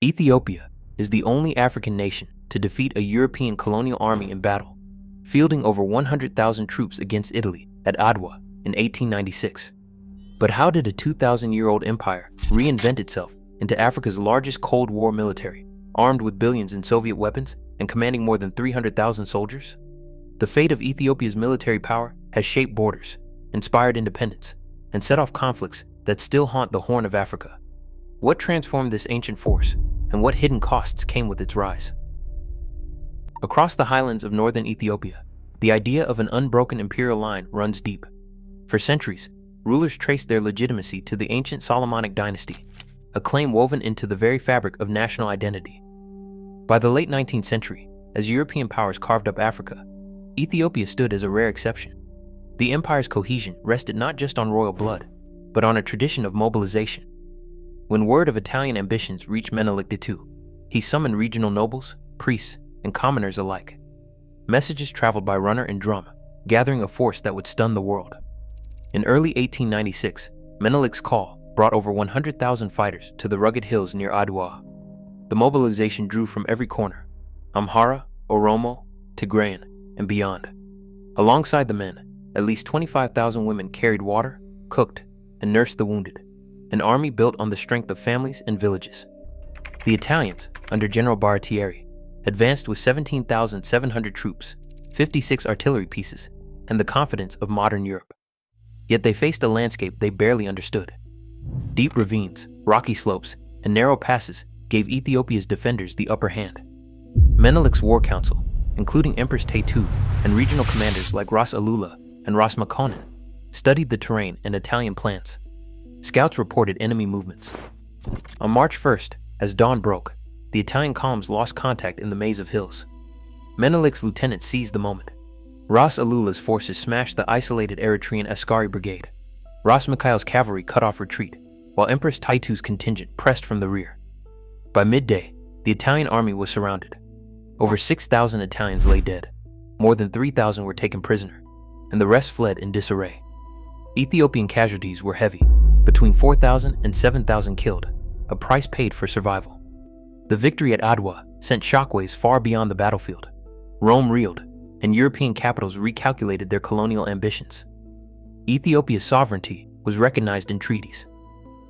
Ethiopia is the only African nation to defeat a European colonial army in battle, fielding over 100,000 troops against Italy at Adwa in 1896. But how did a 2,000-year-old empire reinvent itself into Africa's largest Cold War military, armed with billions in Soviet weapons and commanding more than 300,000 soldiers? The fate of Ethiopia's military power has shaped borders, inspired independence, and set off conflicts that still haunt the Horn of Africa. What transformed this ancient force, and what hidden costs came with its rise? Across the highlands of northern Ethiopia, the idea of an unbroken imperial line runs deep. For centuries, rulers traced their legitimacy to the ancient Solomonic dynasty, a claim woven into the very fabric of national identity. By the late 19th century, as European powers carved up Africa, Ethiopia stood as a rare exception. The empire's cohesion rested not just on royal blood, but on a tradition of mobilization. When word of Italian ambitions reached Menelik II, he summoned regional nobles, priests, and commoners alike. Messages traveled by runner and drum, gathering a force that would stun the world. In early 1896, Menelik's call brought over 100,000 fighters to the rugged hills near Adwa. The mobilization drew from every corner: Amhara, Oromo, Tigrayan, and beyond. Alongside the men, at least 25,000 women carried water, cooked, and nursed the wounded, an army built on the strength of families and villages. The Italians, under General Baratieri, advanced with 17,700 troops, 56 artillery pieces, and the confidence of modern Europe. Yet they faced a landscape they barely understood. Deep ravines, rocky slopes, and narrow passes gave Ethiopia's defenders the upper hand. Menelik's war council, including Empress Taytu and regional commanders like Ras Alula and Ras Makonnen, studied the terrain and Italian plans. Scouts reported enemy movements. On March 1st, as dawn broke, the Italian columns lost contact in the maze of hills. Menelik's lieutenants seized the moment. Ras Alula's forces smashed the isolated Eritrean Askari brigade. Ras Mikhail's cavalry cut off retreat, while Empress Taytu's contingent pressed from the rear. By midday, the Italian army was surrounded. Over 6,000 Italians lay dead. More than 3,000 were taken prisoner, and the rest fled in disarray. Ethiopian casualties were heavy, between 4,000 and 7,000 killed, a price paid for survival. The victory at Adwa sent shockwaves far beyond the battlefield. Rome reeled, and European capitals recalculated their colonial ambitions. Ethiopia's sovereignty was recognized in treaties.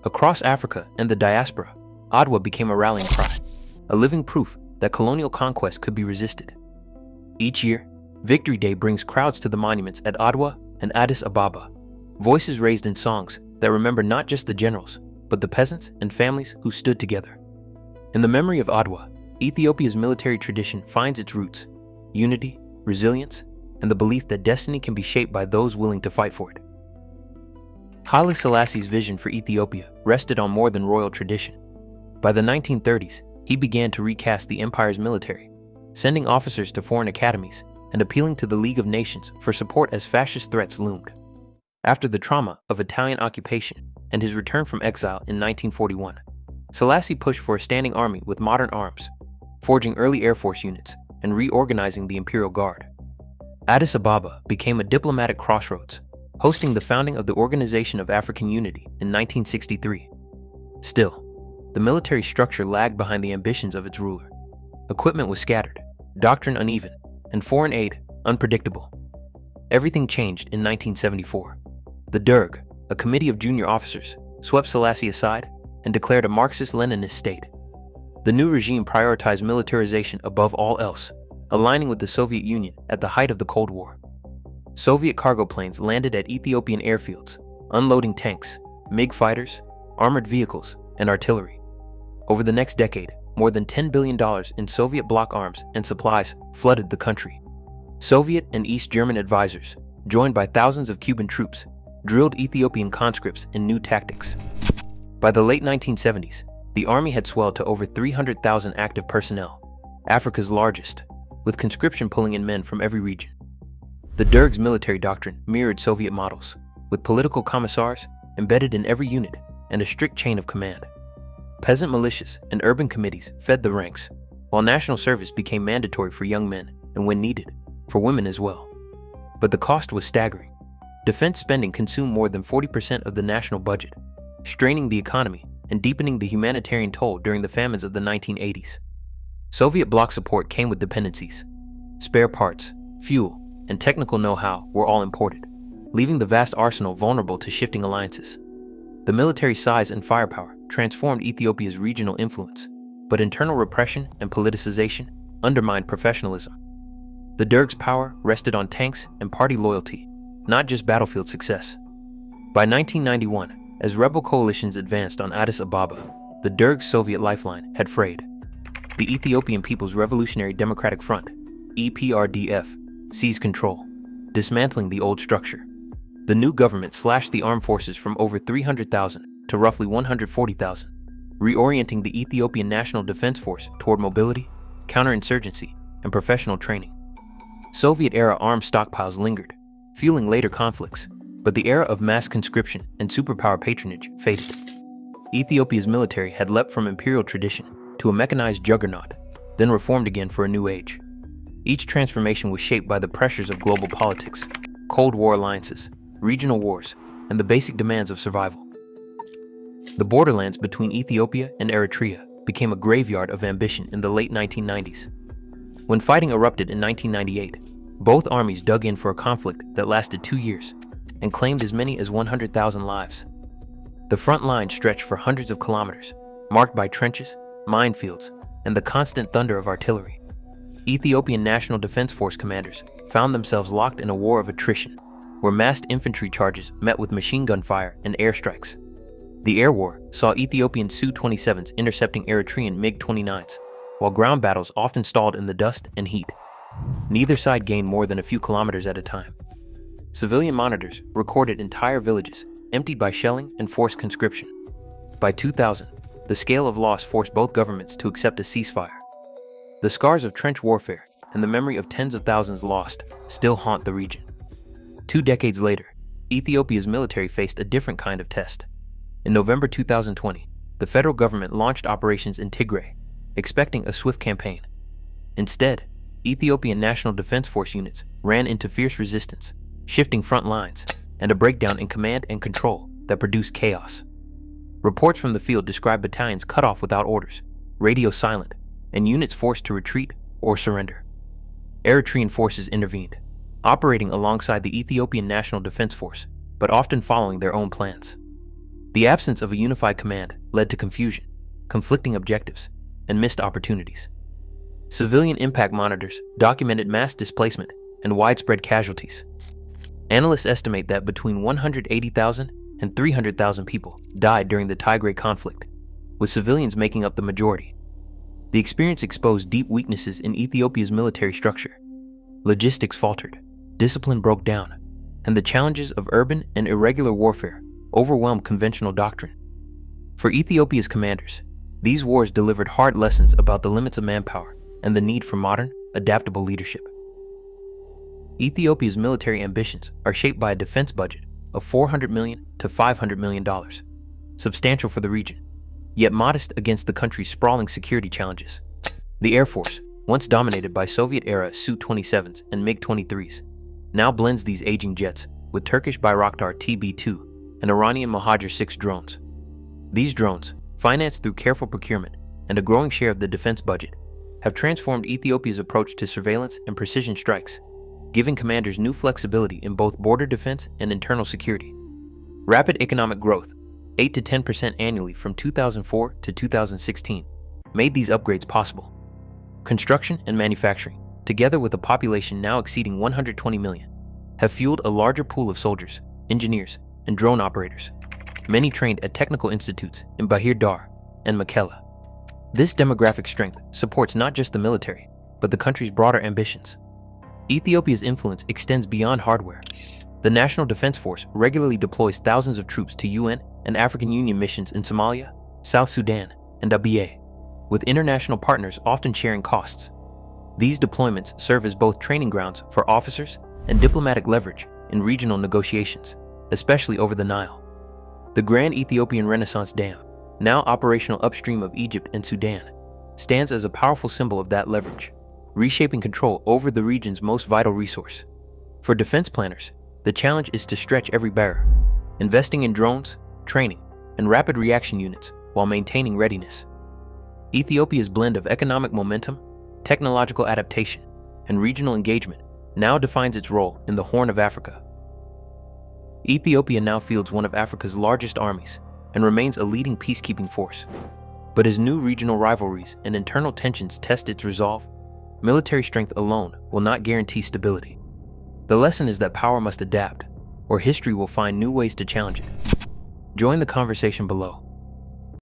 Across Africa and the diaspora, Adwa became a rallying cry, a living proof that colonial conquest could be resisted. Each year, Victory Day brings crowds to the monuments at Adwa and Addis Ababa, voices raised in songs that remember not just the generals, but the peasants and families who stood together. In the memory of Adwa, Ethiopia's military tradition finds its roots: unity, resilience, and the belief that destiny can be shaped by those willing to fight for it. Haile Selassie's vision for Ethiopia rested on more than royal tradition. By the 1930s, he began to recast the empire's military, sending officers to foreign academies and appealing to the League of Nations for support as fascist threats loomed. After the trauma of Italian occupation and his return from exile in 1941, Selassie pushed for a standing army with modern arms, forging early Air Force units and reorganizing the Imperial Guard. Addis Ababa became a diplomatic crossroads, hosting the founding of the Organization of African Unity in 1963. Still, the military structure lagged behind the ambitions of its ruler. Equipment was scattered, doctrine uneven, and foreign aid unpredictable. Everything changed in 1974. The Derg, a committee of junior officers, swept Selassie aside and declared a Marxist-Leninist state. The new regime prioritized militarization above all else, aligning with the Soviet Union at the height of the Cold War. Soviet cargo planes landed at Ethiopian airfields, unloading tanks, MiG fighters, armored vehicles, and artillery. Over the next decade, more than $10 billion in Soviet bloc arms and supplies flooded the country. Soviet and East German advisors, joined by thousands of Cuban troops, drilled Ethiopian conscripts in new tactics. By the late 1970s, the army had swelled to over 300,000 active personnel, Africa's largest, with conscription pulling in men from every region. The Derg's military doctrine mirrored Soviet models, with political commissars embedded in every unit and a strict chain of command. Peasant militias and urban committees fed the ranks, while national service became mandatory for young men and, when needed, for women as well. But the cost was staggering. Defense spending consumed more than 40% of the national budget, straining the economy and deepening the humanitarian toll during the famines of the 1980s. Soviet bloc support came with dependencies. Spare parts, fuel, and technical know-how were all imported, leaving the vast arsenal vulnerable to shifting alliances. The military size and firepower transformed Ethiopia's regional influence, but internal repression and politicization undermined professionalism. The Derg's power rested on tanks and party loyalty, not just battlefield success. By 1991, as rebel coalitions advanced on Addis Ababa, the Derg's Soviet lifeline had frayed. The Ethiopian People's Revolutionary Democratic Front, EPRDF, seized control, dismantling the old structure. The new government slashed the armed forces from over 300,000 to roughly 140,000, reorienting the Ethiopian National Defense Force toward mobility, counterinsurgency, and professional training. Soviet-era arms stockpiles lingered, fueling later conflicts, but the era of mass conscription and superpower patronage faded. Ethiopia's military had leapt from imperial tradition to a mechanized juggernaut, then reformed again for a new age. Each transformation was shaped by the pressures of global politics, Cold War alliances, regional wars, and the basic demands of survival. The borderlands between Ethiopia and Eritrea became a graveyard of ambition in the late 1990s. When fighting erupted in 1998, both armies dug in for a conflict that lasted 2 years and claimed as many as 100,000 lives. The front line stretched for hundreds of kilometers, marked by trenches, minefields, and the constant thunder of artillery. Ethiopian National Defense Force commanders found themselves locked in a war of attrition, where massed infantry charges met with machine gun fire and airstrikes. The air war saw Ethiopian Su-27s intercepting Eritrean MiG-29s, while ground battles often stalled in the dust and heat. Neither side gained more than a few kilometers at a time. Civilian monitors recorded entire villages emptied by shelling and forced conscription. By 2000, the scale of loss forced both governments to accept a ceasefire. The scars of trench warfare and the memory of tens of thousands lost still haunt the region. 2 decades later, Ethiopia's military faced a different kind of test. In November 2020, the federal government launched operations in Tigray, expecting a swift campaign. Instead, Ethiopian National Defense Force units ran into fierce resistance, shifting front lines, and a breakdown in command and control that produced chaos. Reports from the field describe battalions cut off without orders, radio silent, and units forced to retreat or surrender. Eritrean forces intervened, operating alongside the Ethiopian National Defense Force, but often following their own plans. The absence of a unified command led to confusion, conflicting objectives, and missed opportunities. Civilian impact monitors documented mass displacement and widespread casualties. Analysts estimate that between 180,000 and 300,000 people died during the Tigray conflict, with civilians making up the majority. The experience exposed deep weaknesses in Ethiopia's military structure. Logistics faltered, discipline broke down, and the challenges of urban and irregular warfare overwhelmed conventional doctrine. For Ethiopia's commanders, these wars delivered hard lessons about the limits of manpower and the need for modern, adaptable leadership. Ethiopia's military ambitions are shaped by a defense budget of $400 million to $500 million, substantial for the region, yet modest against the country's sprawling security challenges. The Air Force, once dominated by Soviet-era Su-27s and MiG-23s, now blends these aging jets with Turkish Bayraktar TB2 and Iranian Mohajer-6 drones. These drones, financed through careful procurement and a growing share of the defense budget, have transformed Ethiopia's approach to surveillance and precision strikes, giving commanders new flexibility in both border defense and internal security. Rapid economic growth, 8 to 10% annually from 2004 to 2016, made these upgrades possible. Construction and manufacturing, together with a population now exceeding 120 million, have fueled a larger pool of soldiers, engineers, and drone operators, many trained at technical institutes in Bahir Dar and Mekelle. This demographic strength supports not just the military, but the country's broader ambitions. Ethiopia's influence extends beyond hardware. The National Defense Force regularly deploys thousands of troops to UN and African Union missions in Somalia, South Sudan, and Abyei, with international partners often sharing costs. These deployments serve as both training grounds for officers and diplomatic leverage in regional negotiations, especially over the Nile. The Grand Ethiopian Renaissance Dam, now operational upstream of Egypt and Sudan, stands as a powerful symbol of that leverage, reshaping control over the region's most vital resource. For defense planners, the challenge is to stretch every barrier, investing in drones, training, and rapid reaction units while maintaining readiness. Ethiopia's blend of economic momentum, technological adaptation, and regional engagement now defines its role in the Horn of Africa. Ethiopia now fields one of Africa's largest armies and remains a leading peacekeeping force. But as new regional rivalries and internal tensions test its resolve, military strength alone will not guarantee stability. The lesson is that power must adapt, or history will find new ways to challenge it. Join the conversation below.